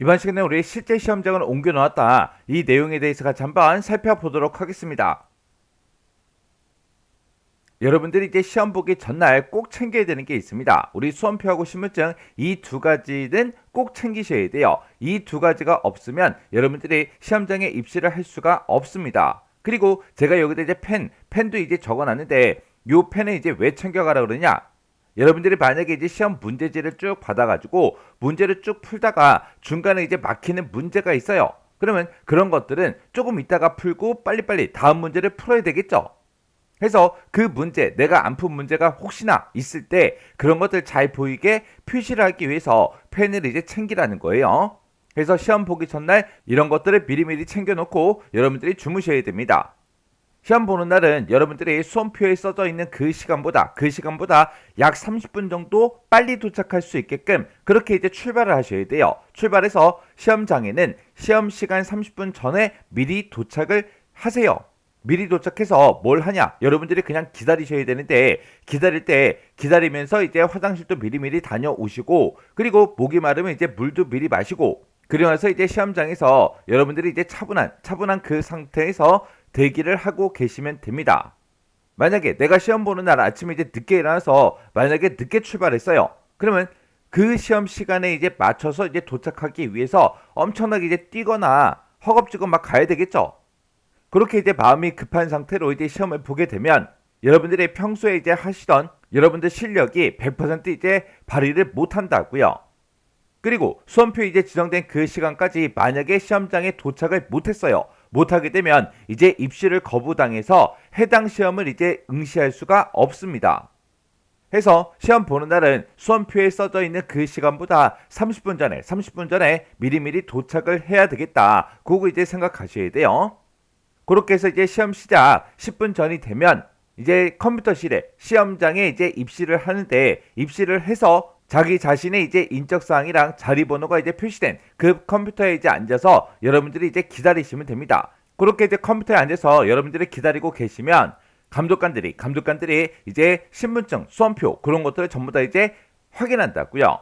이번 시간에 우리 실제 시험장을 옮겨 놓았다. 이 내용에 대해서 같이 한번 살펴보도록 하겠습니다. 여러분들이 이제 시험 보기 전날 꼭 챙겨야 되는 게 있습니다. 우리 수험표하고 신분증 이 두 가지는 꼭 챙기셔야 돼요. 이 두 가지가 없으면 여러분들이 시험장에 입시를 할 수가 없습니다. 그리고 제가 여기다 이제 펜도 이제 적어놨는데 요 펜을 이제 왜 챙겨가라 그러냐? 여러분들이 만약에 이제 시험 문제지를 쭉 받아가지고 문제를 쭉 풀다가 중간에 이제 막히는 문제가 있어요. 그러면 그런 것들은 조금 이따가 풀고 빨리빨리 다음 문제를 풀어야 되겠죠. 해서 그 문제, 내가 안 푼 문제가 혹시나 있을 때 그런 것들 잘 보이게 표시를 하기 위해서 펜을 이제 챙기라는 거예요. 그래서 시험 보기 전날 이런 것들을 미리미리 챙겨놓고 여러분들이 주무셔야 됩니다. 시험 보는 날은 여러분들이 수험표에 써져 있는 그 시간보다 약 30분 정도 빨리 도착할 수 있게끔 그렇게 이제 출발을 하셔야 돼요. 출발해서 시험장에는 시험 시간 30분 전에 미리 도착을 하세요. 미리 도착해서 뭘 하냐? 여러분들이 그냥 기다리셔야 되는데 기다리면서 이제 화장실도 미리미리 다녀오시고 그리고 목이 마르면 이제 물도 미리 마시고 그리고 나서 이제 시험장에서 여러분들이 이제 차분한 그 상태에서 대기를 하고 계시면 됩니다. 만약에 내가 시험 보는 날 아침에 이제 늦게 일어나서 만약에 늦게 출발했어요. 그러면 그 시험 시간에 이제 맞춰서 이제 도착하기 위해서 엄청나게 이제 뛰거나 허겁지겁 막 가야 되겠죠. 그렇게 이제 마음이 급한 상태로 이제 시험을 보게 되면 여러분들이 평소에 이제 하시던 여러분들 실력이 100% 이제 발휘를 못 한다고요. 그리고 수험표 이제 지정된 그 시간까지 만약에 시험장에 도착을 못했어요. 못하게 되면 이제 입시를 거부당해서 해당 시험을 이제 응시할 수가 없습니다. 해서 시험 보는 날은 수험표에 써져 있는 그 시간보다 30분 전에 미리미리 도착을 해야 되겠다. 그거 이제 생각하셔야 돼요. 그렇게 해서 이제 시험 시작 10분 전이 되면 이제 컴퓨터실에 시험장에 이제 입시를 하는데 입시를 해서 자기 자신의 이제 인적사항이랑 자리번호가 이제 표시된 그 컴퓨터에 이제 앉아서 여러분들이 이제 기다리시면 됩니다. 그렇게 이제 컴퓨터에 앉아서 여러분들이 기다리고 계시면 감독관들이 이제 신분증, 수험표 그런 것들을 전부 다 이제 확인한다고요.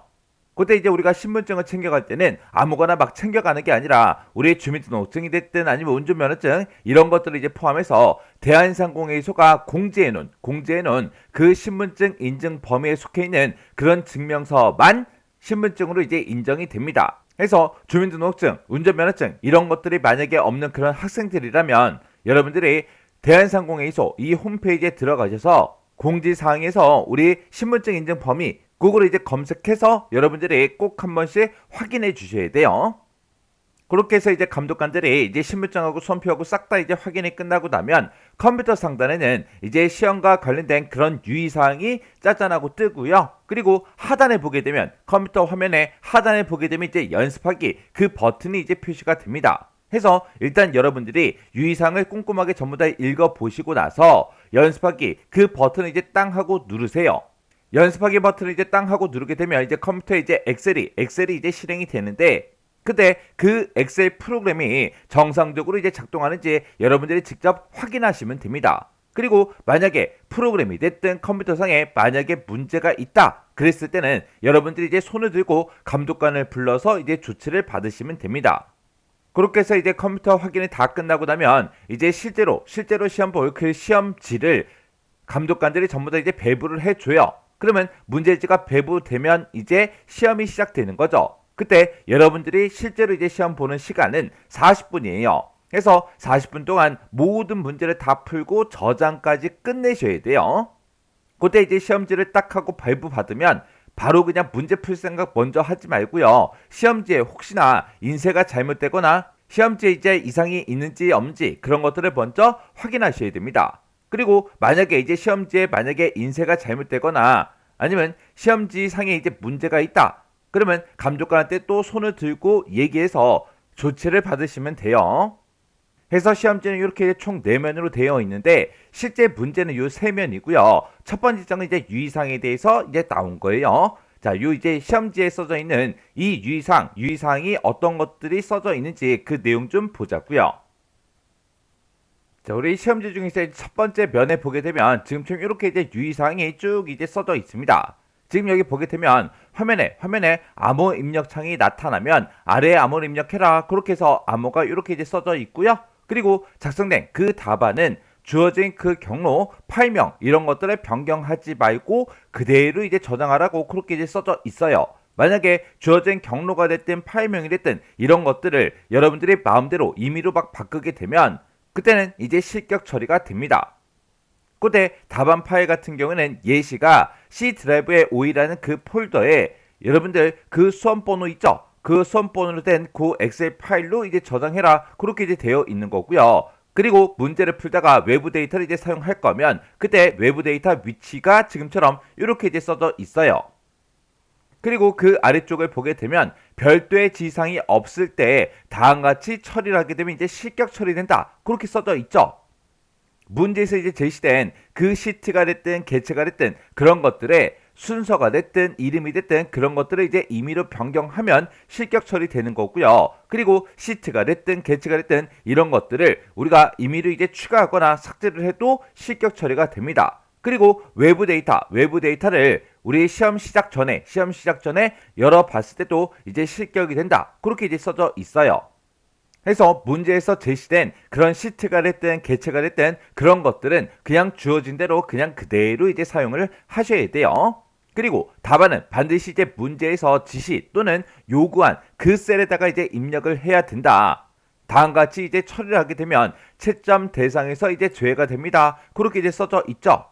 그때 이제 우리가 신분증을 챙겨갈 때는 아무거나 막 챙겨가는 게 아니라 우리 주민등록증이 됐든 아니면 운전면허증 이런 것들을 이제 포함해서 대한상공회의소가 공지해놓은 그 신분증 인증 범위에 속해 있는 그런 증명서만 신분증으로 이제 인정이 됩니다. 해서 주민등록증, 운전면허증 이런 것들이 만약에 없는 그런 학생들이라면 여러분들이 대한상공회의소 이 홈페이지에 들어가셔서 공지사항에서 우리 신분증 인증 범위 그거를 이제 검색해서 여러분들이 꼭 한 번씩 확인해 주셔야 돼요. 그렇게 해서 이제 감독관들이 이제 신분증하고 수험표하고 싹 다 이제 확인이 끝나고 나면 컴퓨터 상단에는 이제 시험과 관련된 그런 유의사항이 짜잔하고 뜨고요. 그리고 하단에 보게 되면 컴퓨터 화면에 하단에 보게 되면 이제 연습하기 그 버튼이 이제 표시가 됩니다. 해서 일단 여러분들이 유의사항을 꼼꼼하게 전부 다 읽어보시고 나서 연습하기 그 버튼을 이제 땅 하고 누르세요. 연습하기 버튼을 이제 땅 하고 누르게 되면 이제 컴퓨터에 이제 엑셀이 이제 실행이 되는데 그때 그 엑셀 프로그램이 정상적으로 이제 작동하는지 여러분들이 직접 확인하시면 됩니다. 그리고 만약에 프로그램이 됐든 컴퓨터상에 만약에 문제가 있다 그랬을 때는 여러분들이 이제 손을 들고 감독관을 불러서 이제 조치를 받으시면 됩니다. 그렇게 해서 이제 컴퓨터 확인이 다 끝나고 나면 이제 실제로 시험 볼 그 시험지를 감독관들이 전부 다 이제 배부를 해줘요. 그러면 문제지가 배부되면 이제 시험이 시작되는 거죠. 그때 여러분들이 실제로 이제 시험 보는 시간은 40분이에요. 그래서 40분 동안 모든 문제를 다 풀고 저장까지 끝내셔야 돼요. 그때 이제 시험지를 딱 하고 발부 받으면 바로 그냥 문제 풀 생각 먼저 하지 말고요. 시험지에 혹시나 인쇄가 잘못되거나 시험지에 이제 이상이 있는지 없는지 그런 것들을 먼저 확인하셔야 됩니다. 그리고 만약에 이제 시험지에 만약에 인쇄가 잘못되거나 아니면 시험지 상에 이제 문제가 있다. 그러면 감독관한테 또 손을 들고 얘기해서 조치를 받으시면 돼요. 해서 시험지는 이렇게 총 4면으로 되어 있는데 실제 문제는 요 3면이고요. 첫 번째 장은 이제 유의사항에 대해서 이제 나온 거예요. 자, 요 이제 시험지에 써져 있는 이 유의사항이 어떤 것들이 써져 있는지 그 내용 좀 보자고요. 자, 우리 시험지 중에서 첫 번째 면에 보게 되면 지금처럼 이렇게 이제 유의사항이 쭉 이제 써져 있습니다. 지금 여기 보게 되면 화면에 암호 입력창이 나타나면 아래에 암호를 입력해라. 그렇게 해서 암호가 이렇게 이제 써져 있고요. 그리고 작성된 그 답안은 주어진 그 경로, 파일명 이런 것들을 변경하지 말고 그대로 이제 저장하라고 그렇게 이제 써져 있어요. 만약에 주어진 경로가 됐든 파일명이 됐든 이런 것들을 여러분들이 마음대로 임의로 막 바꾸게 되면 그때는 이제 실격 처리가 됩니다. 그때 답안 파일 같은 경우는 예시가 C 드라이브의 5이라는 그 폴더에 여러분들 그 수험번호 있죠? 그 수험번호로 된 그 엑셀 파일로 이제 저장해라. 그렇게 이제 되어 있는 거고요. 그리고 문제를 풀다가 외부 데이터를 이제 사용할 거면 그때 외부 데이터 위치가 지금처럼 이렇게 이제 써져 있어요. 그리고 그 아래쪽을 보게 되면 별도의 지상이 없을 때 다음같이 처리를 하게 되면 이제 실격 처리된다. 그렇게 써져 있죠. 문제에서 이제 제시된 그 시트가 됐든 개체가 됐든 그런 것들의 순서가 됐든 이름이 됐든 그런 것들을 이제 임의로 변경하면 실격 처리되는 거고요. 그리고 시트가 됐든 개체가 됐든 이런 것들을 우리가 임의로 이제 추가하거나 삭제를 해도 실격 처리가 됩니다. 그리고 외부 데이터를 우리 시험 시작 전에 열어봤을 때도 이제 실격이 된다. 그렇게 이제 써져 있어요. 해서 문제에서 제시된 그런 시트가 됐든 개체가 됐든 그런 것들은 그냥 주어진 대로 그냥 그대로 이제 사용을 하셔야 돼요. 그리고 답안은 반드시 이제 문제에서 지시 또는 요구한 그 셀에다가 이제 입력을 해야 된다. 다음같이 이제 처리를 하게 되면 채점 대상에서 이제 제외가 됩니다. 그렇게 이제 써져 있죠.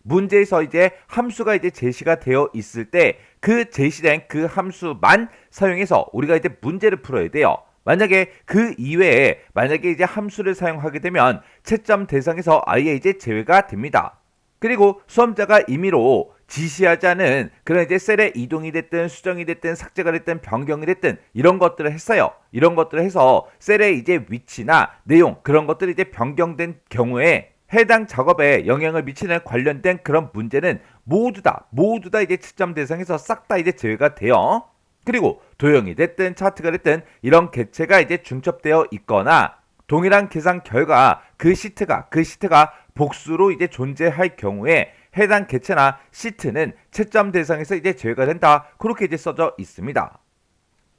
문제에서 이제 함수가 이제 제시가 되어 있을 때 그 제시된 그 함수만 사용해서 우리가 이제 문제를 풀어야 돼요. 만약에 그 이외에 만약에 이제 함수를 사용하게 되면 채점 대상에서 아예 이제 제외가 됩니다. 그리고 수험자가 임의로 지시하지 않은 그런 이제 셀의 이동이 됐든 수정이 됐든 삭제가 됐든 변경이 됐든 이런 것들을 했어요. 이런 것들을 해서 셀의 이제 위치나 내용 그런 것들이 이제 변경된 경우에 해당 작업에 영향을 미치는 관련된 그런 문제는 모두 다 이제 채점 대상에서 싹 다 이제 제외가 돼요. 그리고 도형이 됐든 차트가 됐든 이런 개체가 이제 중첩되어 있거나 동일한 계산 결과 그 시트가 복수로 이제 존재할 경우에 해당 개체나 시트는 채점 대상에서 이제 제외가 된다. 그렇게 이제 써져 있습니다.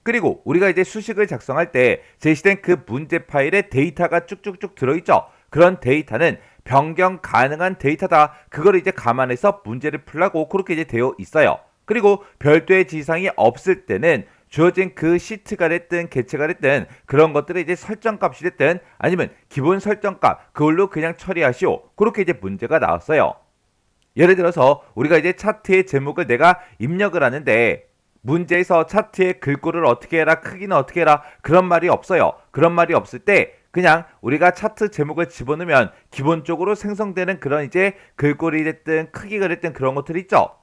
그리고 우리가 이제 수식을 작성할 때 제시된 그 문제 파일에 데이터가 쭉쭉쭉 들어있죠. 그런 데이터는 변경 가능한 데이터다. 그걸 이제 감안해서 문제를 풀라고 그렇게 이제 되어 있어요. 그리고 별도의 지상이 없을 때는 주어진 그 시트가 됐든 개체가 됐든 그런 것들을 이제 설정값이 됐든 아니면 기본 설정값 그걸로 그냥 처리하시오. 그렇게 이제 문제가 나왔어요. 예를 들어서 우리가 이제 차트의 제목을 내가 입력을 하는데 문제에서 차트의 글꼴을 어떻게 해라 크기는 어떻게 해라 그런 말이 없어요. 그런 말이 없을 때 그냥 우리가 차트 제목을 집어넣으면 기본적으로 생성되는 그런 이제 글꼴이 됐든 크기가 됐든 그런 것들 있죠.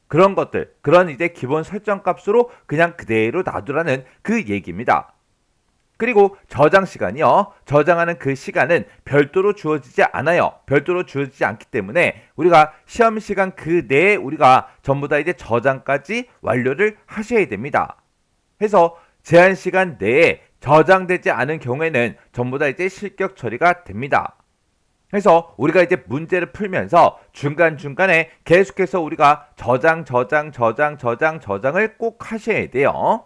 그런 것들, 그런 이제 기본 설정 값으로 그냥 그대로 놔두라는 그 얘기입니다. 그리고 저장 시간이요. 저장하는 그 시간은 별도로 주어지지 않아요. 별도로 주어지지 않기 때문에 우리가 시험 시간 그 내에 우리가 전부 다 이제 저장까지 완료를 하셔야 됩니다. 해서 제한 시간 내에 저장되지 않은 경우에는 전부 다 이제 실격 처리가 됩니다. 그래서 우리가 이제 문제를 풀면서 중간중간에 계속해서 우리가 저장을 꼭 하셔야 돼요.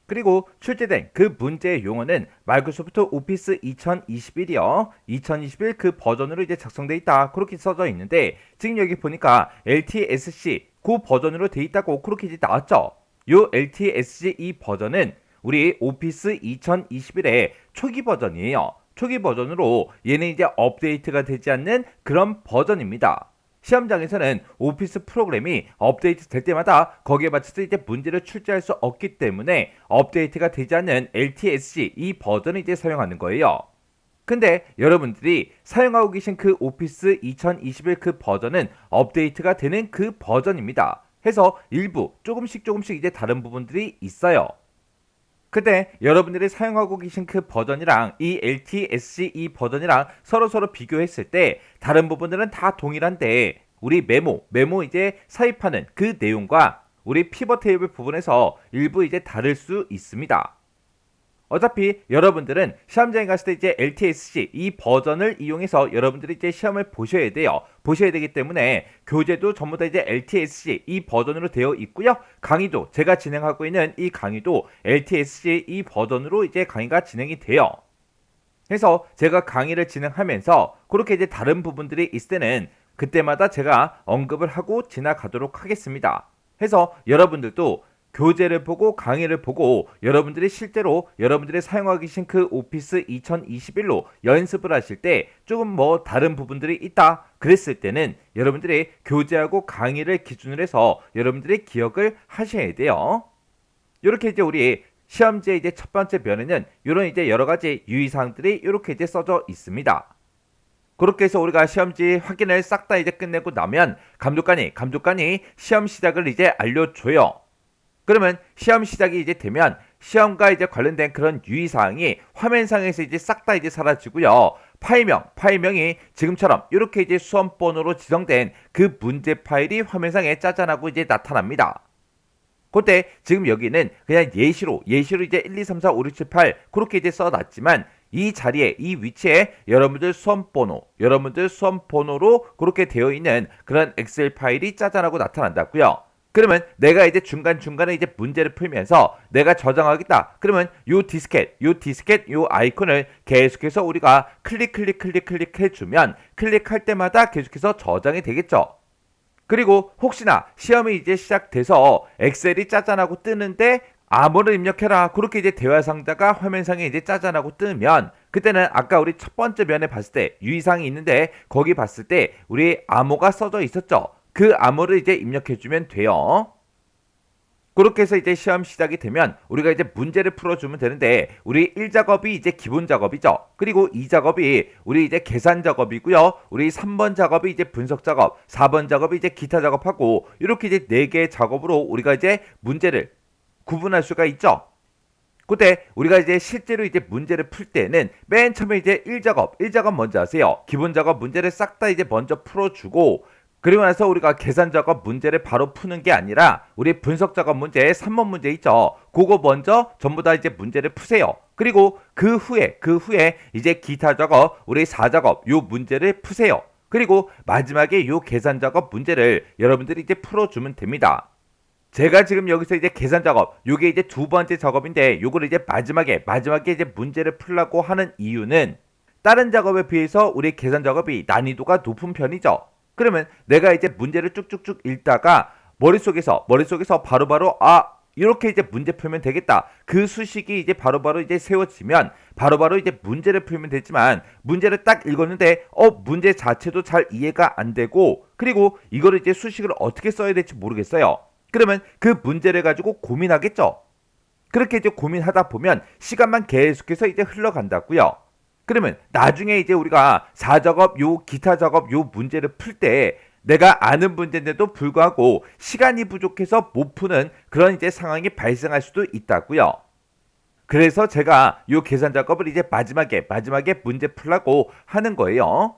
그리고 출제된 그 문제의 용어는 마이크로소프트 오피스 2021이요. 2021 그 버전으로 이제 작성되어 있다. 그렇게 써져 있는데 지금 여기 보니까 LTSC 그 버전으로 되어 있다고 그렇게 이제 나왔죠. 요 LTSC 이 버전은 우리 오피스 2021의 초기 버전이에요. 초기 버전으로 얘는 이제 업데이트가 되지 않는 그런 버전입니다. 시험장에서는 오피스 프로그램이 업데이트 될 때마다 거기에 맞춰서 이제 문제를 출제할 수 없기 때문에 업데이트가 되지 않는 LTSC 이 버전을 이제 사용하는 거예요. 근데 여러분들이 사용하고 계신 그 오피스 2021 그 버전은 업데이트가 되는 그 버전입니다. 해서 일부 조금씩 이제 다른 부분들이 있어요. 근데 여러분들이 사용하고 계신 그 버전이랑 이 LTSC 이 버전이랑 서로 비교했을 때 다른 부분들은 다 동일한데 우리 메모 이제 삽입하는 그 내용과 우리 피벗 테이블 부분에서 일부 이제 다를 수 있습니다. 어차피 여러분들은 시험장에 갔을 때 이제 LTSC 이 버전을 이용해서 여러분들이 이제 시험을 보셔야 돼요. 보셔야 되기 때문에 교재도 전부 다 이제 LTSC 이 버전으로 되어 있고요. 강의도 제가 진행하고 있는 이 강의도 LTSC 이 버전으로 이제 강의가 진행이 돼요. 그래서 제가 강의를 진행하면서 그렇게 이제 다른 부분들이 있을 때는 그때마다 제가 언급을 하고 지나가도록 하겠습니다. 해서 여러분들도 교재를 보고 강의를 보고 여러분들이 실제로 여러분들이 사용하고 계신 그 오피스 2021로 연습을 하실 때 조금 뭐 다른 부분들이 있다 그랬을 때는 여러분들이 교재하고 강의를 기준으로 해서 여러분들이 기억을 하셔야 돼요. 이렇게 이제 우리 시험지의 이제 첫 번째 면에는 이런 이제 여러 가지 유의사항들이 이렇게 이제 써져 있습니다. 그렇게 해서 우리가 시험지 확인을 싹 다 이제 끝내고 나면 감독관이 시험 시작을 이제 알려줘요. 그러면 시험 시작이 이제 되면 시험과 이제 관련된 그런 유의사항이 화면상에서 이제 싹 다 이제 사라지고요. 파일명이 지금처럼 이렇게 이제 수험번호로 지정된 그 문제 파일이 화면상에 짜잔하고 이제 나타납니다. 그때 지금 여기는 그냥 예시로 이제 1, 2, 3, 4, 5, 6, 7, 8 그렇게 이제 써놨지만 이 자리에 이 위치에 여러분들 수험번호로 그렇게 되어 있는 그런 엑셀 파일이 짜잔하고 나타난다고요. 그러면 내가 이제 중간중간에 이제 문제를 풀면서 내가 저장하겠다. 그러면 요 디스켓 요 아이콘을 계속해서 우리가 클릭 해주면 클릭할 때마다 계속해서 저장이 되겠죠. 그리고 혹시나 시험이 이제 시작돼서 엑셀이 짜잔하고 뜨는데 암호를 입력해라. 그렇게 이제 대화 상자가 화면상에 이제 짜잔하고 뜨면 그때는 아까 우리 첫 번째 면에 봤을 때 유의사항이 있는데 거기 봤을 때 우리 암호가 써져 있었죠. 그 암호를 이제 입력해주면 돼요. 그렇게 해서 이제 시험 시작이 되면 우리가 이제 문제를 풀어주면 되는데 우리 1작업이 이제 기본 작업이죠. 그리고 2작업이 우리 이제 계산 작업이고요. 우리 3번 작업이 이제 분석 작업, 4번 작업이 이제 기타 작업하고 이렇게 이제 4개의 작업으로 우리가 이제 문제를 구분할 수가 있죠. 그때 우리가 이제 실제로 이제 문제를 풀 때는 맨 처음에 이제 1작업 먼저 하세요. 기본 작업 문제를 싹 다 이제 먼저 풀어주고 그리고 나서 우리가 계산 작업 문제를 바로 푸는 게 아니라 우리 분석 작업 문제 3번 문제 있죠. 그거 먼저 전부 다 이제 문제를 푸세요. 그리고 그 후에 이제 기타 작업 우리 4작업 요 문제를 푸세요. 그리고 마지막에 요 계산 작업 문제를 여러분들이 이제 풀어주면 됩니다. 제가 지금 여기서 이제 계산 작업, 요게 이제 두 번째 작업인데 요거를 이제 마지막에 이제 문제를 풀려고 하는 이유는 다른 작업에 비해서 우리 계산 작업이 난이도가 높은 편이죠. 그러면 내가 이제 문제를 쭉쭉쭉 읽다가 머릿속에서 바로바로 이렇게 이제 문제 풀면 되겠다. 그 수식이 이제 바로바로 이제 세워지면 바로바로 이제 문제를 풀면 되지만 문제를 딱 읽었는데 문제 자체도 잘 이해가 안 되고 그리고 이거를 이제 수식을 어떻게 써야 될지 모르겠어요. 그러면 그 문제를 가지고 고민하겠죠. 그렇게 이제 고민하다 보면 시간만 계속해서 이제 흘러간다고요. 그러면 나중에 이제 우리가 4작업 요 기타 작업 요 문제를 풀 때 내가 아는 문제인데도 불구하고 시간이 부족해서 못 푸는 그런 이제 상황이 발생할 수도 있다고요. 그래서 제가 요 계산 작업을 이제 마지막에 문제 풀라고 하는 거예요.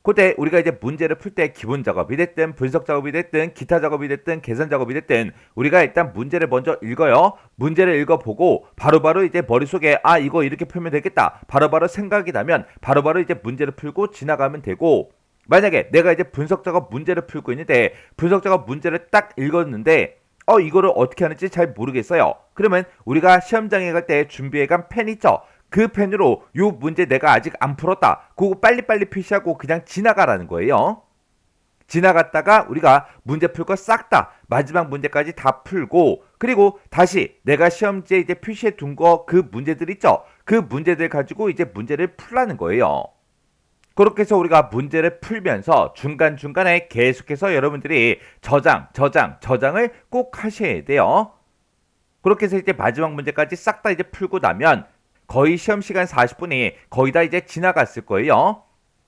그때 우리가 이제 문제를 풀 때 기본 작업이 됐든 분석 작업이 됐든 기타 작업이 됐든 계산 작업이 됐든 우리가 일단 문제를 먼저 읽어요. 문제를 읽어보고 바로바로 이제 머릿속에 이거 이렇게 풀면 되겠다. 바로바로 생각이 나면 바로바로 이제 문제를 풀고 지나가면 되고 만약에 내가 이제 분석 작업 문제를 풀고 있는데 분석 작업 문제를 딱 읽었는데 이거를 어떻게 하는지 잘 모르겠어요. 그러면 우리가 시험장에 갈 때 준비해간 펜 있죠? 그 펜으로 요 문제 내가 아직 안 풀었다. 그거 빨리빨리 표시하고 그냥 지나가라는 거예요. 지나갔다가 우리가 문제 풀 거 싹 다 마지막 문제까지 다 풀고 그리고 다시 내가 시험지에 이제 표시해 둔 거 그 문제들 있죠? 그 문제들 가지고 이제 문제를 풀라는 거예요. 그렇게 해서 우리가 문제를 풀면서 중간중간에 계속해서 여러분들이 저장을 꼭 하셔야 돼요. 그렇게 해서 이제 마지막 문제까지 싹 다 이제 풀고 나면 거의 시험 시간 40분이 거의 다 이제 지나갔을 거예요.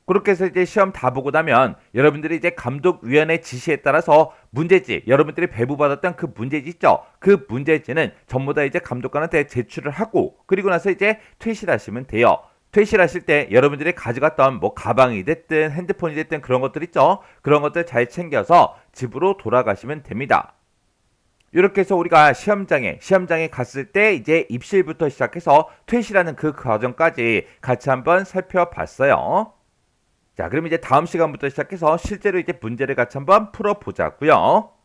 그렇게 해서 이제 시험 다 보고 나면 여러분들이 이제 감독위원회 지시에 따라서 문제지, 여러분들이 배부받았던 그 문제지 있죠? 그 문제지는 전부 다 이제 감독관한테 제출을 하고 그리고 나서 이제 퇴실하시면 돼요. 퇴실하실 때 여러분들이 가져갔던 뭐 가방이 됐든 핸드폰이 됐든 그런 것들 있죠? 그런 것들 잘 챙겨서 집으로 돌아가시면 됩니다. 이렇게 해서 우리가 시험장에 갔을 때 이제 입실부터 시작해서 퇴실하는 그 과정까지 같이 한번 살펴봤어요. 자, 그럼 이제 다음 시간부터 시작해서 실제로 이제 문제를 같이 한번 풀어보자고요.